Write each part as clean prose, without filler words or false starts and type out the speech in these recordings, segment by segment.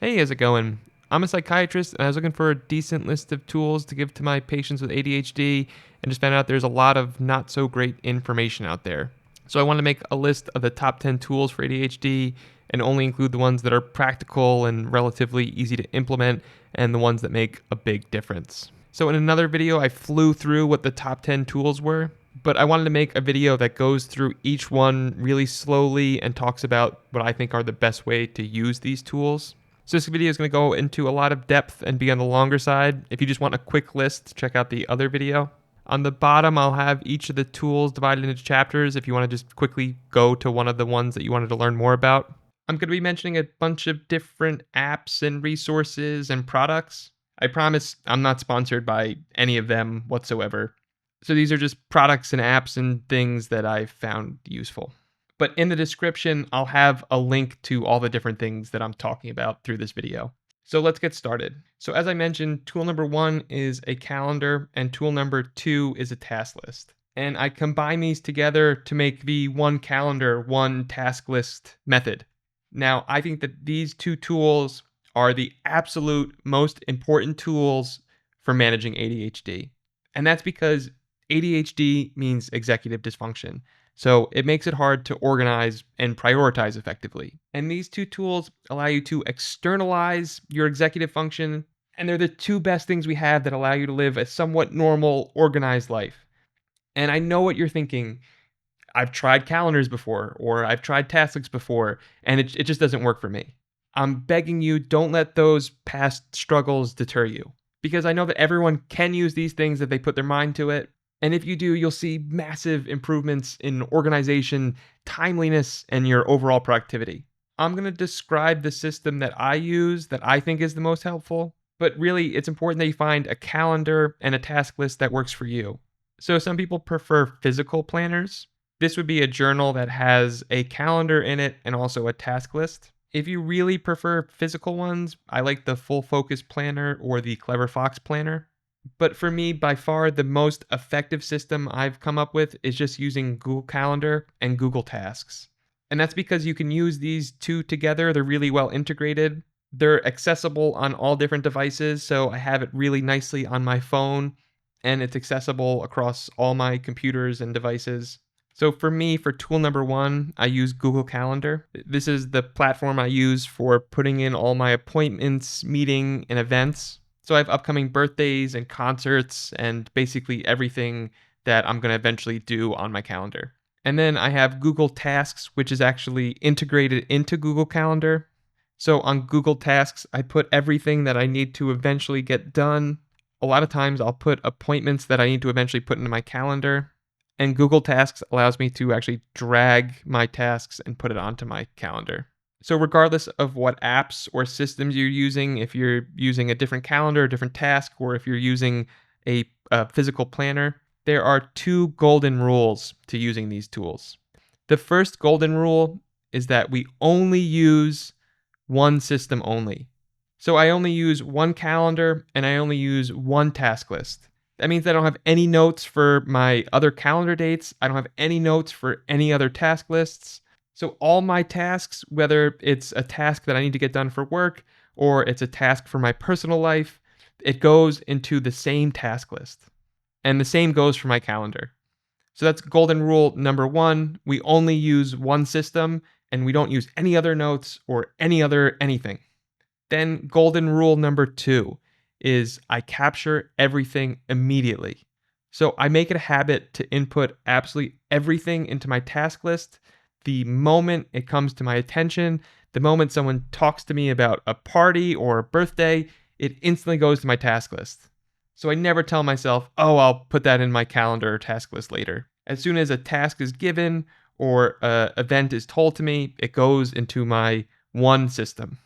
Hey, how's it going? I'm a psychiatrist and I was looking for a decent list of tools to give to my patients with ADHD and just found out there's a lot of not so great information out there. So I wanted to make a list of the top 10 tools for ADHD and only include the ones that are practical and relatively easy to implement and the ones that make a big difference. So in another video, I flew through what the top 10 tools were, but I wanted to make a video that goes through each one really slowly and talks about what I think are the best way to use these tools. So this video is going to go into a lot of depth and be on the longer side. If you just want a quick list, check out the other video. On the bottom, I'll have each of the tools divided into chapters if you want to just quickly go to one of the ones that you wanted to learn more about. I'm going to be mentioning a bunch of different apps and resources and products. I promise I'm not sponsored by any of them whatsoever. So these are just products and apps and things that I've found useful. But in the description, I'll have a link to all the different things that I'm talking about through this video. So let's get started. So as I mentioned, tool number 1 is a calendar and tool number 2 is a task list. And I combine these together to make the one calendar, one task list method. Now, I think that these two tools are the absolute most important tools for managing ADHD. And that's because ADHD means executive dysfunction. So it makes it hard to organize and prioritize effectively. And these two tools allow you to externalize your executive function, and they're the two best things we have that allow you to live a somewhat normal, organized life. And I know what you're thinking. I've tried calendars before, or I've tried task lists before, and it just doesn't work for me. I'm begging you, don't let those past struggles deter you. Because I know that everyone can use these things if they put their mind to it. And if you do, you'll see massive improvements in organization, timeliness, and your overall productivity. I'm going to describe the system that I use that I think is the most helpful, but really it's important that you find a calendar and a task list that works for you. So some people prefer physical planners. This would be a journal that has a calendar in it and also a task list. If you really prefer physical ones, I like the Full Focus Planner or the Clever Fox Planner. But for me, by far, the most effective system I've come up with is just using Google Calendar and Google Tasks. And that's because you can use these two together. They're really well integrated. They're accessible on all different devices, so I have it really nicely on my phone, and it's accessible across all my computers and devices. So for me, for tool number 1, I use Google Calendar. This is the platform I use for putting in all my appointments, meeting, and events. So I have upcoming birthdays and concerts and basically everything that I'm going to eventually do on my calendar. And then I have Google Tasks, which is actually integrated into Google Calendar. So on Google Tasks, I put everything that I need to eventually get done. A lot of times I'll put appointments that I need to eventually put into my calendar. And Google Tasks allows me to actually drag my tasks and put it onto my calendar. So regardless of what apps or systems you're using, if you're using a different calendar, a different task, or if you're using a physical planner, there are 2 golden rules to using these tools. The first golden rule is that we only use one system only. So I only use one calendar and I only use one task list. That means I don't have any notes for my other calendar dates. I don't have any notes for any other task lists. So all my tasks, whether it's a task that I need to get done for work or it's a task for my personal life, it goes into the same task list. And the same goes for my calendar. So that's golden rule number 1. We only use one system and we don't use any other notes or any other anything. Then golden rule number 2 is I capture everything immediately. So I make it a habit to input absolutely everything into my task list the moment it comes to my attention. The moment someone talks to me about a party or a birthday, it instantly goes to my task list. So I never tell myself, oh, I'll put that in my calendar or task list later. As soon as a task is given or an event is told to me, it goes into my one system.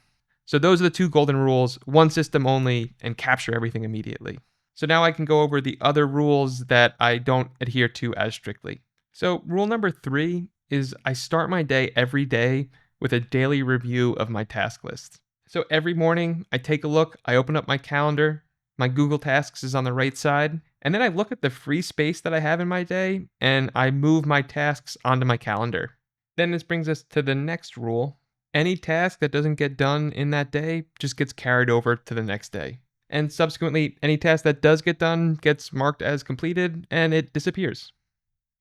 So those are the 2 golden rules, one system only, and capture everything immediately. So now I can go over the other rules that I don't adhere to as strictly. So rule number 3 is I start my day every day with a daily review of my task list. So every morning I take a look, I open up my calendar, my Google Tasks is on the right side, and then I look at the free space that I have in my day and I move my tasks onto my calendar. Then this brings us to the next rule, any task that doesn't get done in that day just gets carried over to the next day. And subsequently, any task that does get done gets marked as completed and it disappears.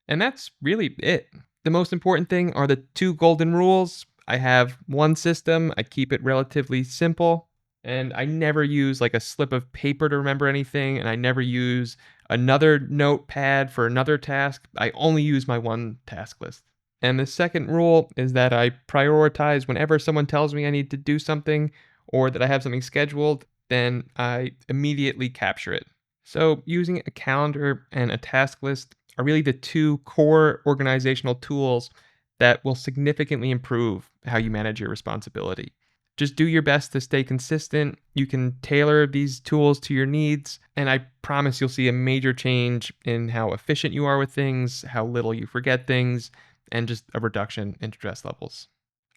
And that's really it. The most important thing are the 2 golden rules. I have one system, I keep it relatively simple, and I never use like a slip of paper to remember anything, and I never use another notepad for another task. I only use my one task list. And the second rule is that I prioritize whenever someone tells me I need to do something or that I have something scheduled, then I immediately capture it. So, using a calendar and a task list are really the 2 core organizational tools that will significantly improve how you manage your responsibility. Just do your best to stay consistent. You can tailor these tools to your needs, and I promise you'll see a major change in how efficient you are with things, how little you forget things, and just a reduction in stress levels.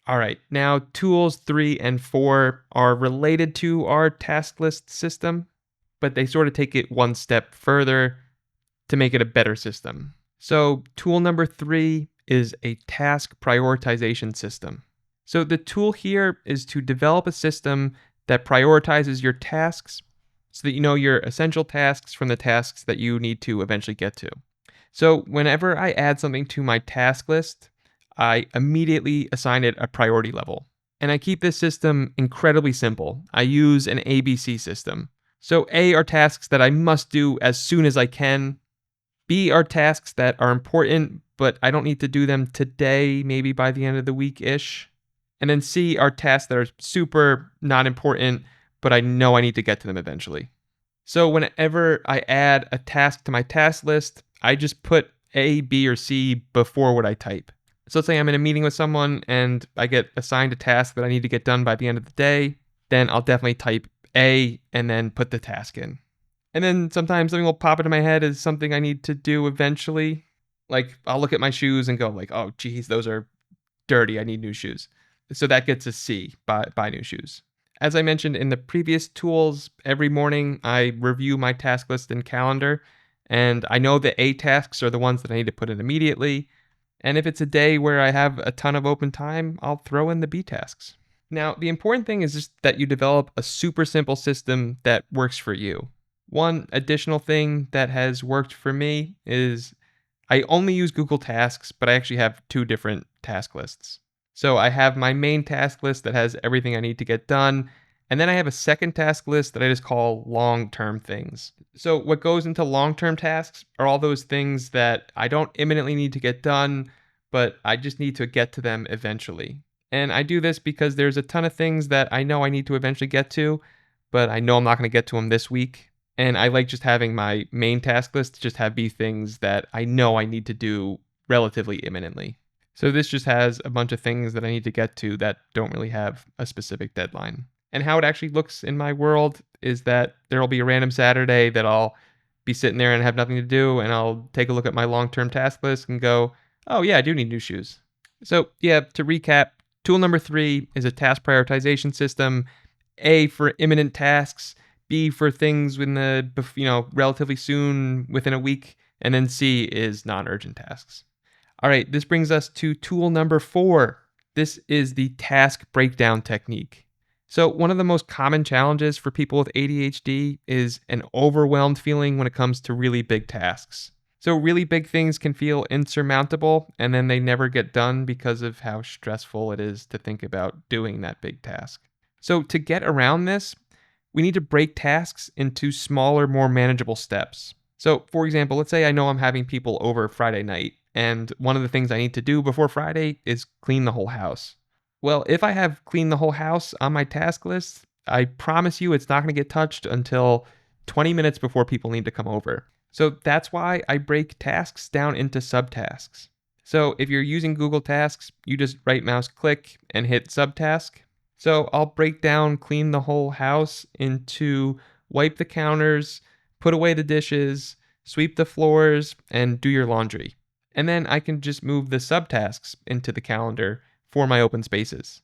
All right, now tools 3 and 4 are related to our task list system, but they sort of take it one step further to make it a better system. So, tool number 3 is a task prioritization system. So, the tool here is to develop a system that prioritizes your tasks so that you know your essential tasks from the tasks that you need to eventually get to. So, whenever I add something to my task list, I immediately assign it a priority level. And I keep this system incredibly simple. I use an ABC system. So, A are tasks that I must do as soon as I can. B are tasks that are important, but I don't need to do them today, maybe by the end of the week ish. And then C are tasks that are super not important, but I know I need to get to them eventually. So whenever I add a task to my task list, I just put A, B, or C before what I type. So let's say I'm in a meeting with someone and I get assigned a task that I need to get done by the end of the day, then I'll definitely type A and then put the task in. And then sometimes something will pop into my head as something I need to do eventually. Like I'll look at my shoes and go like, oh geez, those are dirty. I need new shoes. So that gets a C, buy new shoes. As I mentioned in the previous tools, every morning I review my task list and calendar, and I know the A tasks are the ones that I need to put in immediately. And if it's a day where I have a ton of open time, I'll throw in the B tasks. Now, the important thing is just that you develop a super simple system that works for you. One additional thing that has worked for me is I only use Google Tasks, but I actually have 2 different task lists. So I have my main task list that has everything I need to get done, and then I have a second task list that I just call long-term things. So what goes into long-term tasks are all those things that I don't imminently need to get done, but I just need to get to them eventually. And I do this because there's a ton of things that I know I need to eventually get to, but I know I'm not going to get to them this week. And I like just having my main task list just be things that I know I need to do relatively imminently. So this just has a bunch of things that I need to get to that don't really have a specific deadline. And how it actually looks in my world is that there'll be a random Saturday that I'll be sitting there and have nothing to do, and I'll take a look at my long-term task list and go, oh yeah, I do need new shoes. So yeah, to recap, tool number 3 is a task prioritization system. A for imminent tasks, B for things in the relatively soon, within a week, and then C is non-urgent tasks. All right, this brings us to tool number 4. This is the task breakdown technique. So one of the most common challenges for people with ADHD is an overwhelmed feeling when it comes to really big tasks. So really big things can feel insurmountable, and then they never get done because of how stressful it is to think about doing that big task. So to get around this, we need to break tasks into smaller, more manageable steps. So, for example, let's say I know I'm having people over Friday night, and one of the things I need to do before Friday is clean the whole house. Well, if I have clean the whole house on my task list, I promise you it's not going to get touched until 20 minutes before people need to come over. So that's why I break tasks down into subtasks. So if you're using Google Tasks, you just right mouse click and hit subtask. So I'll break down clean the whole house into wipe the counters, put away the dishes, sweep the floors, and do your laundry. And then I can just move the subtasks into the calendar for my open spaces.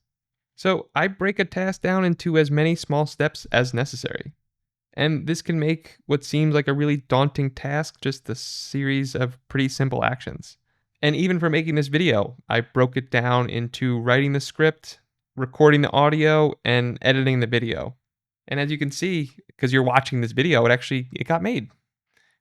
So I break a task down into as many small steps as necessary. And this can make what seems like a really daunting task just a series of pretty simple actions. And even for making this video, I broke it down into writing the script, recording the audio, and editing the video. And as you can see, because you're watching this video, it got made.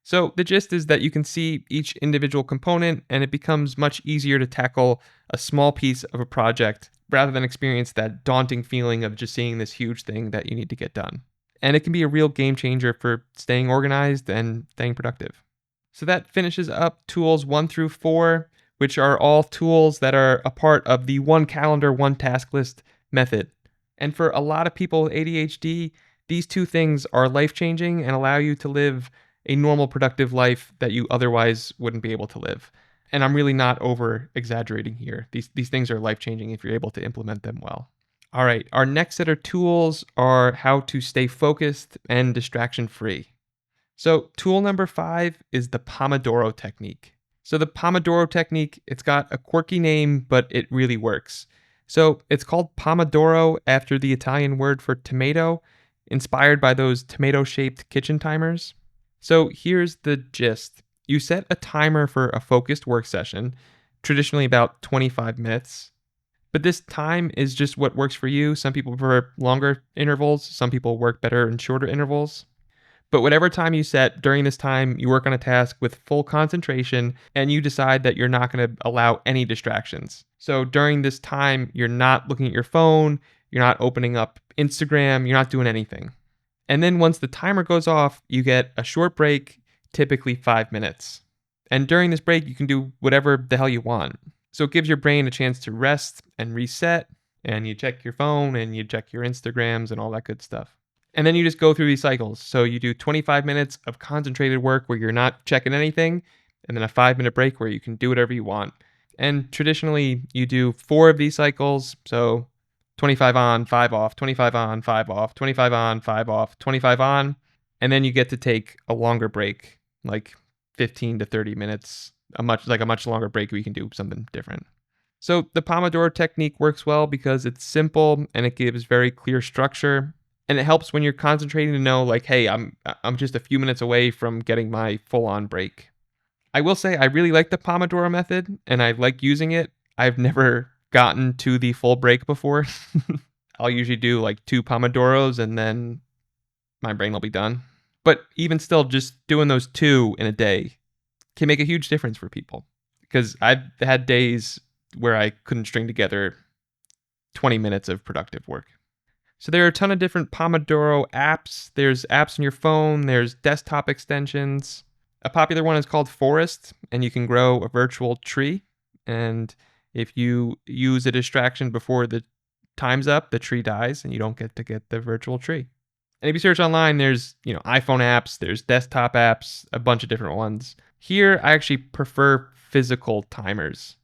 So the gist is that you can see each individual component, and it becomes much easier to tackle a small piece of a project rather than experience that daunting feeling of just seeing this huge thing that you need to get done. And it can be a real game changer for staying organized and staying productive. So that finishes up tools 1 through 4, which are all tools that are a part of the one calendar, one task list method. And for a lot of people with ADHD, these 2 things are life-changing and allow you to live a normal, productive life that you otherwise wouldn't be able to live. And I'm really not over-exaggerating here. These things are life-changing if you're able to implement them well. All right, our next set of tools are how to stay focused and distraction-free. So tool number 5 is the Pomodoro Technique. So the Pomodoro Technique, it's got a quirky name, but it really works. So it's called Pomodoro after the Italian word for tomato, inspired by those tomato-shaped kitchen timers. So here's the gist. You set a timer for a focused work session, traditionally about 25 minutes. But this time is just what works for you. Some people prefer longer intervals. Some people work better in shorter intervals. But whatever time you set, during this time, you work on a task with full concentration and you decide that you're not going to allow any distractions. So during this time, you're not looking at your phone, you're not opening up Instagram, you're not doing anything. And then once the timer goes off, you get a short break, typically 5 minutes. And during this break, you can do whatever the hell you want. So it gives your brain a chance to rest and reset, and you check your phone and you check your Instagrams and all that good stuff. And then you just go through these cycles. So you do 25 minutes of concentrated work where you're not checking anything, and then a 5-minute break where you can do whatever you want. And traditionally, you do 4 of these cycles. So 25 on, 5 off, 25 on, 5 off, 25 on, 5 off, 25 on. And then you get to take a longer break, like 15 to 30 minutes, a much longer break where you can do something different. So the Pomodoro Technique works well because it's simple and it gives very clear structure. And it helps when you're concentrating to know, like, hey, I'm just a few minutes away from getting my full-on break. I will say I really like the Pomodoro method, and I like using it. I've never gotten to the full break before. I'll usually do like 2 Pomodoros, and then my brain will be done. But even still, just doing those 2 in a day can make a huge difference for people. Because I've had days where I couldn't string together 20 minutes of productive work. So there are a ton of different Pomodoro apps. There's apps on your phone. There's desktop extensions. A popular one is called Forest, and you can grow a virtual tree. And if you use a distraction before the time's up, the tree dies, and you don't get to get the virtual tree. And if you search online, there's iPhone apps, there's desktop apps, a bunch of different ones. Here, I actually prefer physical timers.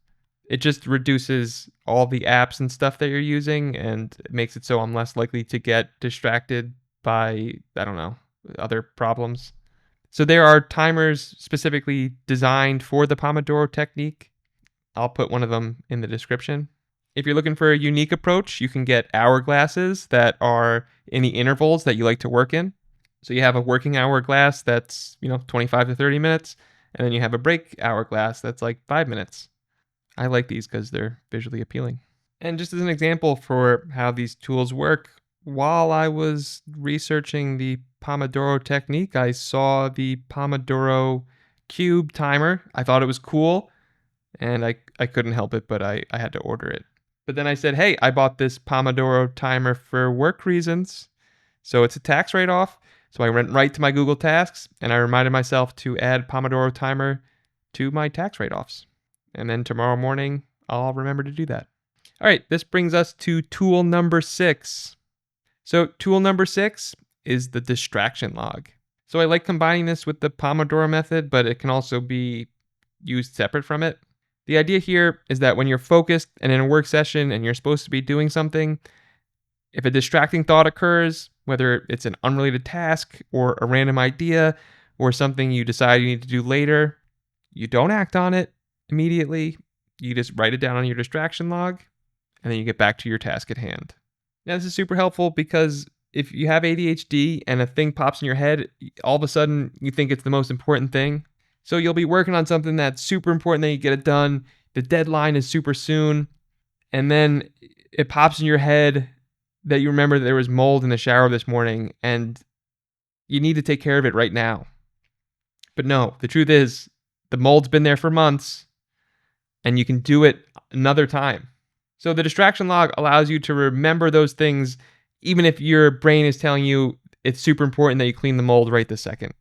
It just reduces all the apps and stuff that you're using and it makes it so I'm less likely to get distracted by, other problems. So there are timers specifically designed for the Pomodoro Technique. I'll put one of them in the description. If you're looking for a unique approach, you can get hourglasses that are in the intervals that you like to work in. So you have a working hourglass that's, 25 to 30 minutes, and then you have a break hourglass that's like 5 minutes. I like these because they're visually appealing. And just as an example for how these tools work, while I was researching the Pomodoro Technique, I saw the Pomodoro Cube timer. I thought it was cool, and I couldn't help it, but I had to order it. But then I said, hey, I bought this Pomodoro timer for work reasons, so it's a tax write-off. So I went right to my Google Tasks, and I reminded myself to add Pomodoro timer to my tax write-offs. And then tomorrow morning, I'll remember to do that. All right, this brings us to tool number 6. So tool number 6 is the distraction log. So I like combining this with the Pomodoro method, but it can also be used separate from it. The idea here is that when you're focused and in a work session and you're supposed to be doing something, if a distracting thought occurs, whether it's an unrelated task or a random idea or something you decide you need to do later, you don't act on it immediately. You just write it down on your distraction log, and then you get back to your task at hand. Now, this is super helpful because if you have ADHD and a thing pops in your head, all of a sudden you think it's the most important thing. So you'll be working on something that's super important, then you get it done. The deadline is super soon. And then it pops in your head that you remember that there was mold in the shower this morning and you need to take care of it right now. But no, the truth is the mold's been there for months and you can do it another time. So the distraction log allows you to remember those things even if your brain is telling you it's super important that you clean the mold right this second.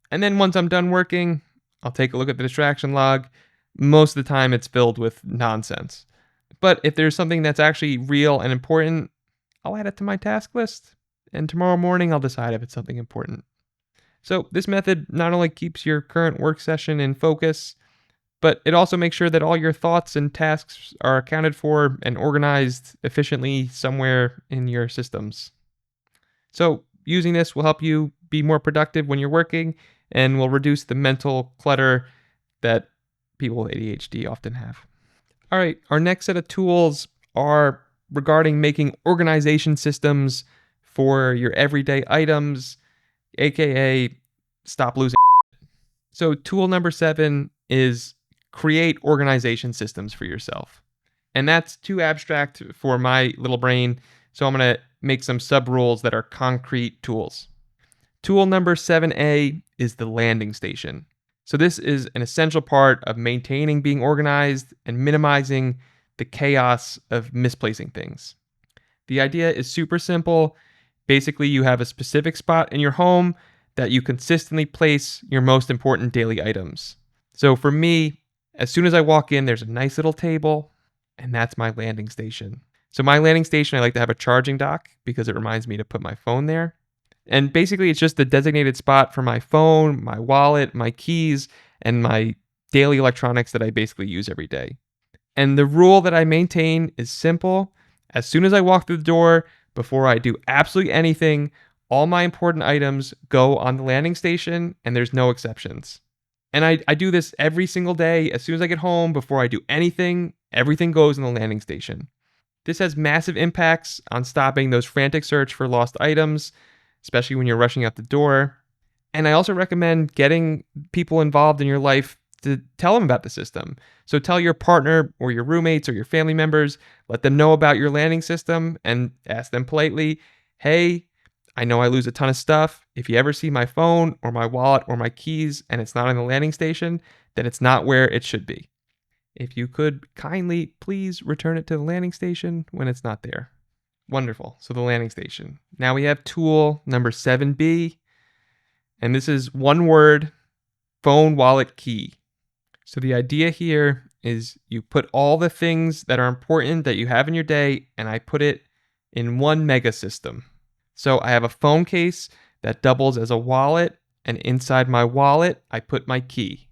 And then once I'm done working, I'll take a look at the distraction log. Most of the time it's filled with nonsense. But if there's something that's actually real and important, I'll add it to my task list. And tomorrow morning I'll decide if it's something important. So this method not only keeps your current work session in focus, but it also makes sure that all your thoughts and tasks are accounted for and organized efficiently somewhere in your systems. So using this will help you be more productive when you're working and will reduce the mental clutter that people with ADHD often have. All right, our next set of tools are regarding making organization systems for your everyday items, aka stop losing. So tool number 7 is create organization systems for yourself. And that's too abstract for my little brain, so I'm going to make some sub rules that are concrete tools. Tool number 7A is the landing station. So this is an essential part of maintaining being organized and minimizing the chaos of misplacing things. The idea is super simple. Basically, you have a specific spot in your home that you consistently place your most important daily items. So for me, as soon as I walk in, there's a nice little table, and that's my landing station. So my landing station, I like to have a charging dock because it reminds me to put my phone there. And basically, it's just the designated spot for my phone, my wallet, my keys, and my daily electronics that I basically use every day. And the rule that I maintain is simple. As soon as I walk through the door, before I do absolutely anything, all my important items go on the landing station, and there's no exceptions. And I do this every single day. As soon as I get home, before I do anything, everything goes in the landing station. This has massive impacts on stopping those frantic search for lost items, especially when you're rushing out the door. And I also recommend getting people involved in your life to tell them about the system. So tell your partner or your roommates or your family members, let them know about your landing system and ask them politely, hey, I know I lose a ton of stuff. If you ever see my phone or my wallet or my keys and it's not on the landing station, then it's not where it should be. If you could kindly please return it to the landing station when it's not there. Wonderful. So the landing station. Now we have tool number 7B, and this is one word, phone, wallet, key. So the idea here is you put all the things that are important that you have in your day, and I put it in one mega system. So I have a phone case that doubles as a wallet, and inside my wallet, I put my key.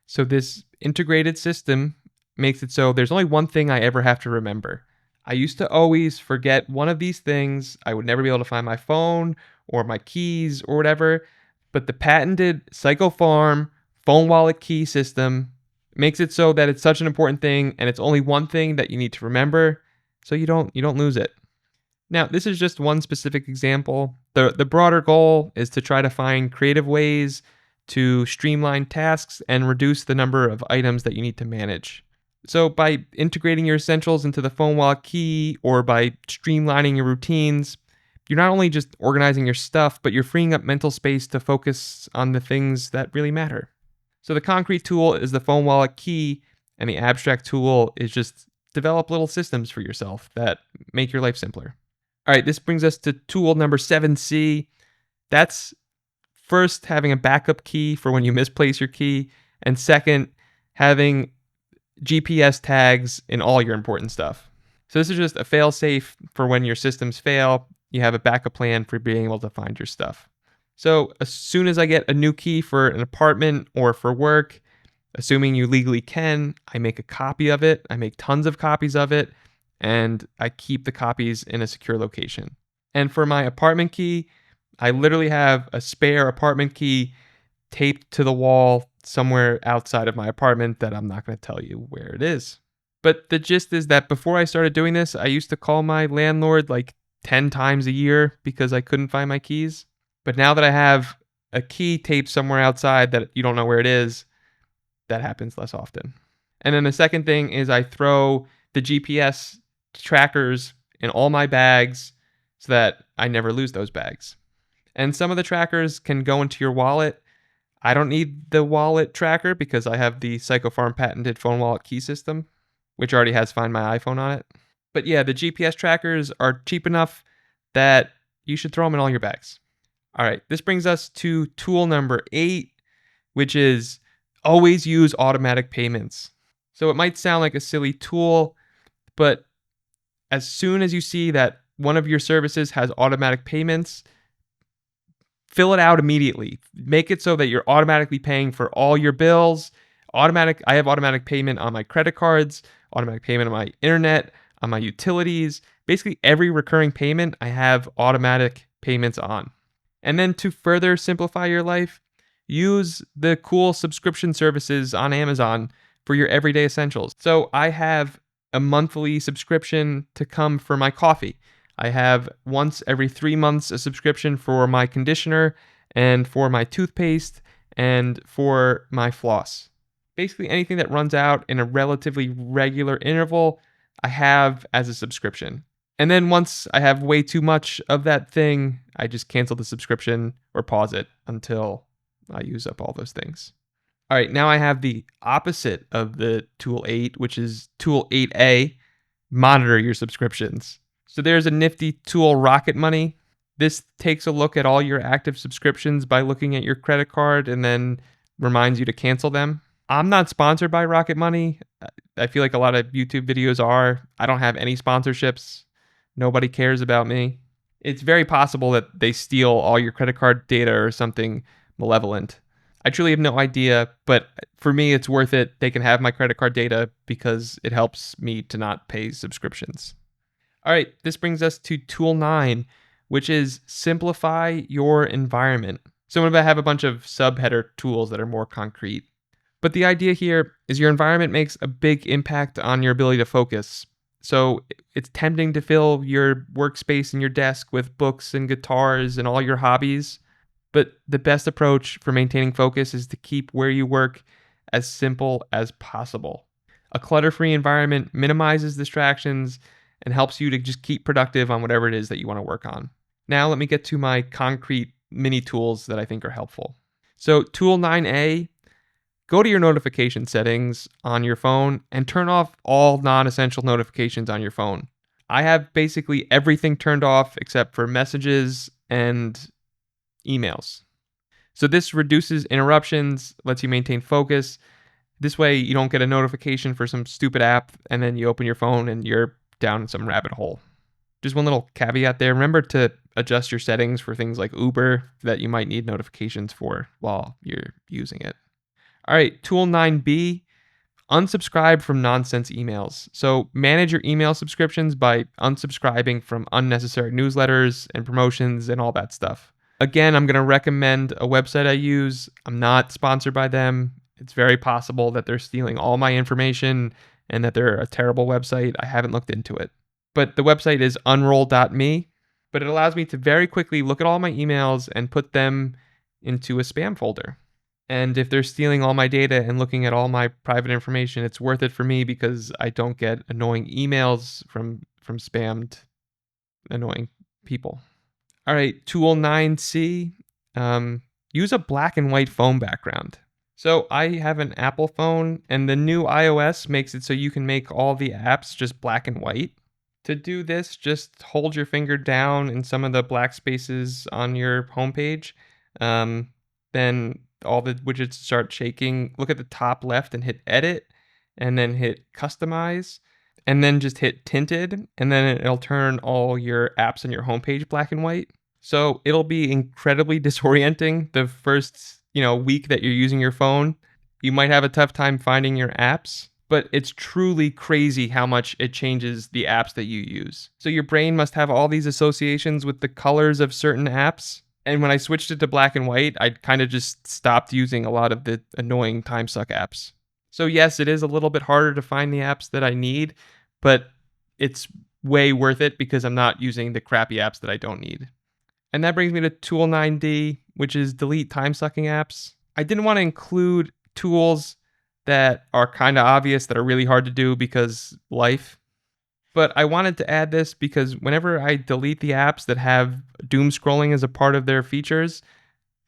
So this integrated system makes it so there's only one thing I ever have to remember. I used to always forget one of these things. I would never be able to find my phone or my keys or whatever. But the patented PsychoFarm phone wallet key system makes it so that it's such an important thing and it's only one thing that you need to remember so you don't lose it. Now, this is just one specific example. The broader goal is to try to find creative ways to streamline tasks and reduce the number of items that you need to manage. So by integrating your essentials into the phone wallet key or by streamlining your routines, you're not only just organizing your stuff, but you're freeing up mental space to focus on the things that really matter. So the concrete tool is the phone wallet key, and the abstract tool is just develop little systems for yourself that make your life simpler. All right, this brings us to tool number 7C. That's first, having a backup key for when you misplace your key, and second, having GPS tags in all your important stuff. So this is just a fail-safe for when your systems fail. You have a backup plan for being able to find your stuff. So as soon as I get a new key for an apartment or for work, assuming you legally can, I make a copy of it. I make tons of copies of it, and I keep the copies in a secure location. And for my apartment key, I literally have a spare apartment key taped to the wall somewhere outside of my apartment that I'm not going to tell you where it is. But the gist is that before I started doing this, I used to call my landlord like 10 times a year because I couldn't find my keys. But now that I have a key taped somewhere outside that you don't know where it is, that happens less often. And then the second thing is I throw the GPS trackers in all my bags so that I never lose those bags. And some of the trackers can go into your wallet. I don't need the wallet tracker because I have the Psychopharm patented phone wallet key system, which already has Find My iPhone on it. But yeah, the GPS trackers are cheap enough that you should throw them in all your bags. All right, this brings us to tool number 8, which is always use automatic payments. So it might sound like a silly tool, but as soon as you see that one of your services has automatic payments, fill it out immediately. Make it so that you're automatically paying for all your bills. I have automatic payment on my credit cards, automatic payment on my internet, on my utilities. Basically every recurring payment I have automatic payments on. And then to further simplify your life, use the cool subscription services on Amazon for your everyday essentials. So I have a monthly subscription to come for my coffee. I have once every 3 months a subscription for my conditioner and for my toothpaste and for my floss. Basically anything that runs out in a relatively regular interval, I have as a subscription. And then once I have way too much of that thing, I just cancel the subscription or pause it until I use up all those things. All right, now I have the opposite of the tool 8, which is tool 8A, monitor your subscriptions. So there's a nifty tool, Rocket Money. This takes a look at all your active subscriptions by looking at your credit card and then reminds you to cancel them. I'm not sponsored by Rocket Money. I feel like a lot of YouTube videos are. I don't have any sponsorships. Nobody cares about me. It's very possible that they steal all your credit card data or something malevolent. I truly have no idea, but for me, it's worth it. They can have my credit card data because it helps me to not pay subscriptions. All right, this brings us to tool 9, which is simplify your environment. So I'm going to have a bunch of subheader tools that are more concrete. But the idea here is your environment makes a big impact on your ability to focus. So it's tempting to fill your workspace and your desk with books and guitars and all your hobbies. But the best approach for maintaining focus is to keep where you work as simple as possible. A clutter-free environment minimizes distractions and helps you to just keep productive on whatever it is that you want to work on. Now let me get to my concrete mini tools that I think are helpful. So tool 9A, go to your notification settings on your phone and turn off all non-essential notifications on your phone. I have basically everything turned off except for messages and emails. So this reduces interruptions, lets you maintain focus. This way you don't get a notification for some stupid app and then you open your phone and you're down some rabbit hole. Just one little caveat there. Remember to adjust your settings for things like Uber that you might need notifications for while you're using it. All right, tool 9B, unsubscribe from nonsense emails. So manage your email subscriptions by unsubscribing from unnecessary newsletters and promotions and all that stuff. Again, I'm going to recommend a website I use. I'm not sponsored by them. It's very possible that they're stealing all my information and that they're a terrible website. I haven't looked into it. But the website is unroll.me, but it allows me to very quickly look at all my emails and put them into a spam folder. And if they're stealing all my data and looking at all my private information, it's worth it for me because I don't get annoying emails from spammed annoying people. All right, tool 9C, use a black and white phone background. So I have an Apple phone and the new iOS makes it so you can make all the apps just black and white. To do this, just hold your finger down in some of the black spaces on your homepage. Then all the widgets start shaking. Look at the top left and hit edit, and then hit customize, and then just hit tinted, and then it'll turn all your apps on your homepage black and white. So it'll be incredibly disorienting the first, week that you're using your phone. You might have a tough time finding your apps, but it's truly crazy how much it changes the apps that you use. So your brain must have all these associations with the colors of certain apps. And when I switched it to black and white, I kind of just stopped using a lot of the annoying time suck apps. So yes, it is a little bit harder to find the apps that I need, but it's way worth it because I'm not using the crappy apps that I don't need. And that brings me to tool 9D, which is delete time-sucking apps. I didn't want to include tools that are kind of obvious that are really hard to do because life. But I wanted to add this because whenever I delete the apps that have doom scrolling as a part of their features,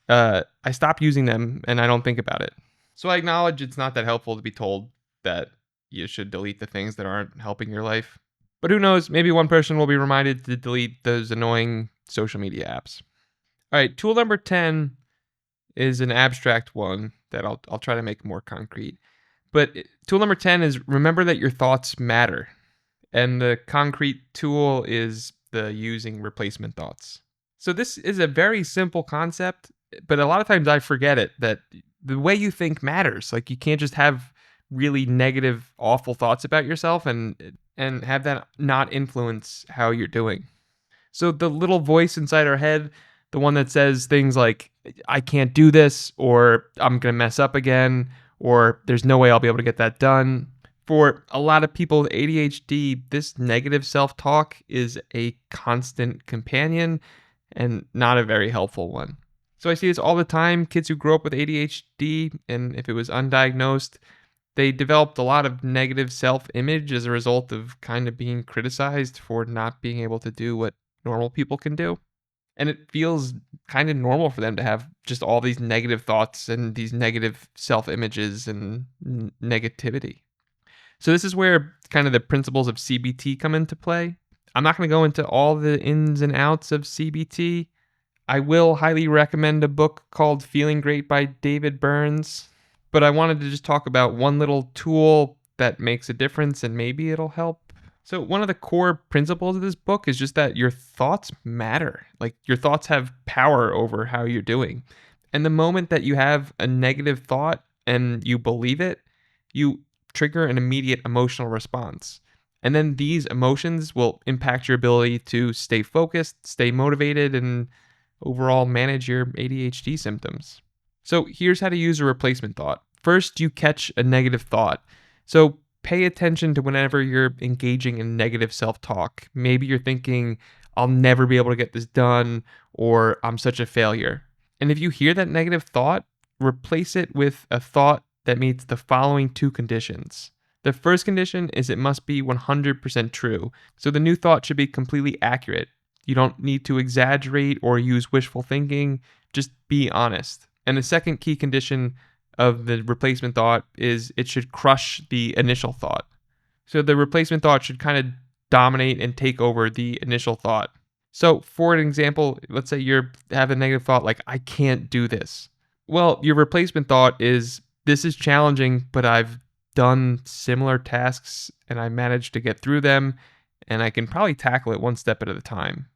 I stop using them and I don't think about it. So I acknowledge it's not that helpful to be told that you should delete the things that aren't helping your life. But who knows, maybe one person will be reminded to delete those annoying social media apps. All right, tool number 10 is an abstract one that I'll try to make more concrete. But tool number 10 is remember that your thoughts matter. And the concrete tool is the using replacement thoughts. So this is a very simple concept, but a lot of times I forget it that the way you think matters. Like you can't just have really negative, awful thoughts about yourself and have that not influence how you're doing. So the little voice inside our head, the one that says things like I can't do this or I'm going to mess up again or there's no way I'll be able to get that done. For a lot of people with ADHD, this negative self-talk is a constant companion and not a very helpful one. So I see this all the time. Kids who grow up with ADHD, and if it was undiagnosed, they developed a lot of negative self-image as a result of kind of being criticized for not being able to do what normal people can do. And it feels kind of normal for them to have just all these negative thoughts and these negative self-images and negativity. So this is where kind of the principles of CBT come into play. I'm not going to go into all the ins and outs of CBT. I will highly recommend a book called Feeling Great by David Burns, but I wanted to just talk about one little tool that makes a difference and maybe it'll help. So one of the core principles of this book is just that your thoughts matter. Like your thoughts have power over how you're doing. And the moment that you have a negative thought and you believe it, you trigger an immediate emotional response. And then these emotions will impact your ability to stay focused, stay motivated, and overall manage your ADHD symptoms. So here's how to use a replacement thought. First, you catch a negative thought. So pay attention to whenever you're engaging in negative self-talk. Maybe you're thinking, I'll never be able to get this done, or I'm such a failure. And if you hear that negative thought, replace it with a thought that meets the following two conditions. The first condition is it must be 100% true. So the new thought should be completely accurate. You don't need to exaggerate or use wishful thinking, just be honest. And the second key condition of the replacement thought is it should crush the initial thought. So the replacement thought should kind of dominate and take over the initial thought. So for an example, let's say you have a negative thought like, I can't do this. Well, your replacement thought is, this is challenging, but I've done similar tasks and I managed to get through them and I can probably tackle it one step at a time.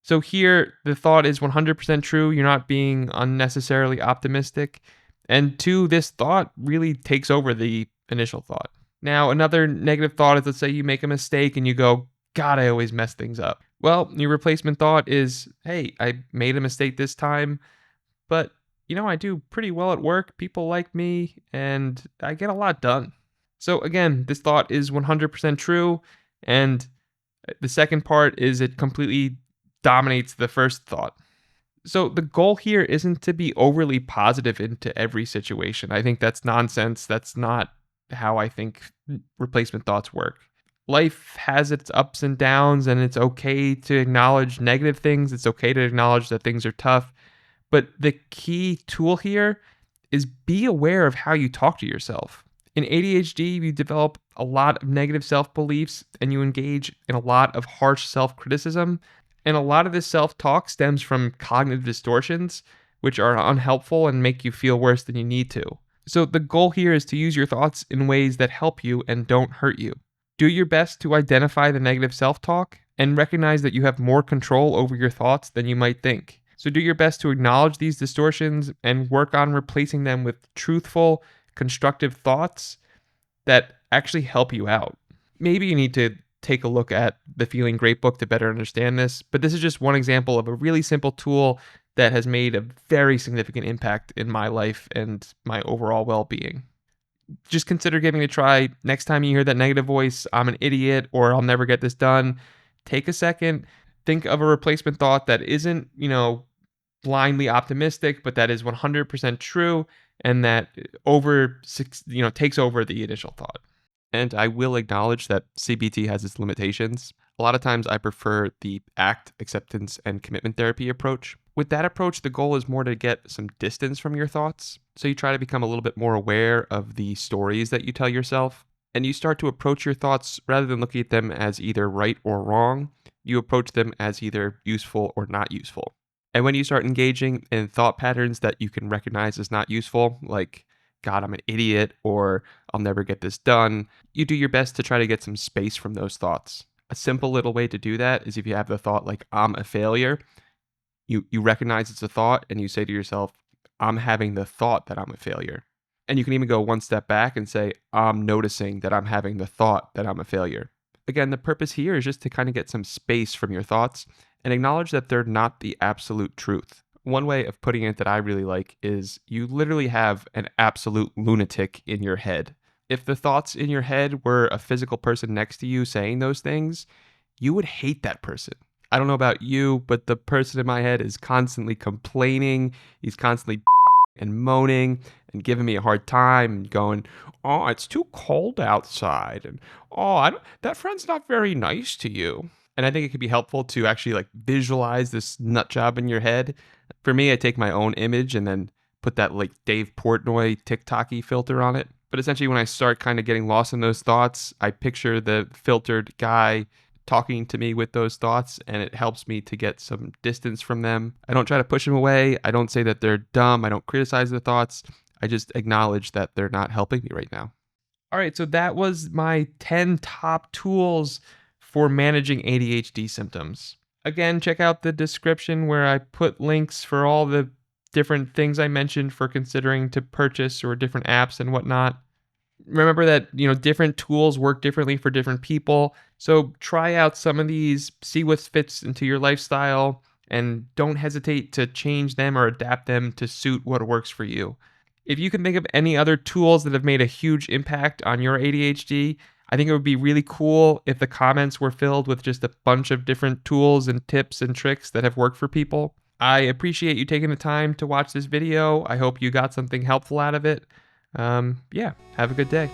So here, the thought is 100% true. You're not being unnecessarily optimistic. And two, this thought really takes over the initial thought. Now, another negative thought is, let's say you make a mistake and you go, God, I always mess things up. Well, your replacement thought is, hey, I made a mistake this time, but I do pretty well at work. People like me and I get a lot done. So again, this thought is 100% true. And the second part is it completely dominates the first thought. So the goal here isn't to be overly positive into every situation. I think that's nonsense. That's not how I think replacement thoughts work. Life has its ups and downs, and it's okay to acknowledge negative things. It's okay to acknowledge that things are tough. But the key tool here is be aware of how you talk to yourself. In ADHD, you develop a lot of negative self-beliefs and you engage in a lot of harsh self-criticism. And a lot of this self-talk stems from cognitive distortions, which are unhelpful and make you feel worse than you need to. So the goal here is to use your thoughts in ways that help you and don't hurt you. Do your best to identify the negative self-talk and recognize that you have more control over your thoughts than you might think. So do your best to acknowledge these distortions and work on replacing them with truthful, constructive thoughts that actually help you out. Maybe you need to take a look at the Feeling Great book to better understand this, but this is just one example of a really simple tool that has made a very significant impact in my life and my overall well-being. Just consider giving it a try. Next time you hear that negative voice, I'm an idiot or I'll never get this done, take a second, think of a replacement thought that isn't, blindly optimistic, but that is 100% true and that takes over the initial thought. And I will acknowledge that CBT has its limitations. A lot of times I prefer the ACT, acceptance, and commitment therapy approach. With that approach, the goal is more to get some distance from your thoughts. So you try to become a little bit more aware of the stories that you tell yourself. And you start to approach your thoughts rather than looking at them as either right or wrong. You approach them as either useful or not useful. And when you start engaging in thought patterns that you can recognize as not useful, like, God, I'm an idiot, or I'll never get this done, you do your best to try to get some space from those thoughts. A simple little way to do that is if you have the thought like, I'm a failure, you recognize it's a thought and you say to yourself, I'm having the thought that I'm a failure. And you can even go one step back and say, I'm noticing that I'm having the thought that I'm a failure. Again, the purpose here is just to kind of get some space from your thoughts and acknowledge that they're not the absolute truth. One way of putting it that I really like is you literally have an absolute lunatic in your head. If the thoughts in your head were a physical person next to you saying those things, you would hate that person. I don't know about you, but the person in my head is constantly complaining. He's constantly and moaning and giving me a hard time and going, "Oh, it's too cold outside," and "Oh, that friend's not very nice to you." And I think it could be helpful to actually like visualize this nut job in your head. For me, I take my own image and then put that like Dave Portnoy TikTok-y filter on it. But essentially, when I start kind of getting lost in those thoughts, I picture the filtered guy talking to me with those thoughts, and it helps me to get some distance from them. I don't try to push them away. I don't say that they're dumb. I don't criticize the thoughts. I just acknowledge that they're not helping me right now. All right, so that was my 10 top tools for managing ADHD symptoms. Again, check out the description where I put links for all the different things I mentioned for considering to purchase or different apps and whatnot. Remember that, different tools work differently for different people. So try out some of these, see what fits into your lifestyle, and don't hesitate to change them or adapt them to suit what works for you. If you can think of any other tools that have made a huge impact on your ADHD, I think it would be really cool if the comments were filled with just a bunch of different tools and tips and tricks that have worked for people. I appreciate you taking the time to watch this video. I hope you got something helpful out of it. Yeah, have a good day.